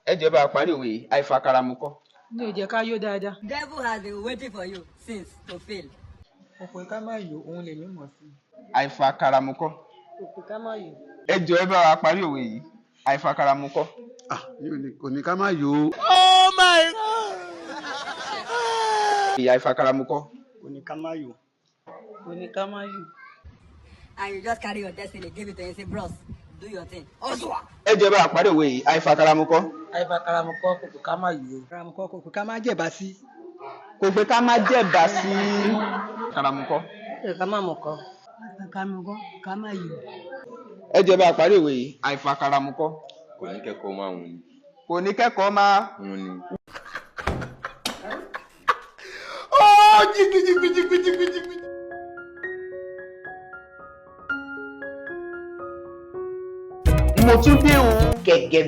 Ẹ jẹ́ bá parí òwe yìí, àìfàkàrà mu kọ́. Ní ò jẹ́ ká yó dáadáa. Devil has been waiting for you since to fail. Òpè ká má yó, òun lè ní mọ̀ sí. Àìfàkàrà mu kọ́. Òpè ká má yó. Ẹ jẹ́ bá wa parí òwe yìí, àìfàkàrà mu kọ́. Kò ní ká má yó. Oh my God! Ìyá àìfàkàrà mu kọ́. Kò ní ká má yó. Kò ní ká má yó. And you just carry your destiny, give it to him, say, bros, do your thing. Ẹ jẹ́ bá wa parí òwe yìí, àìfàkàrà mu kọ́. Àìfàkàrà mu kọ́, kò ká má yó. Àìfàkàrà mu kọ́, kò ká má jẹ̀bá sí. Kò pé ká má jẹ̀bà sí. Àìfàkàrà mu kọ́. Ká má mọ̀ kọ́. Àìfàkàrà mu kọ́, ká má yó. Ẹ jẹ́ bá wa parí òwe yìí, àìfàkàrà mu kọ́. Kò ní kẹ́kọ̀ọ́ máa wùn ni. Kò ní kẹ́kọ̀ọ́ máa. Wùn ni. Oh, jìgìjìgìjìgìjìgì. Mo tún dé o gẹ́gẹ́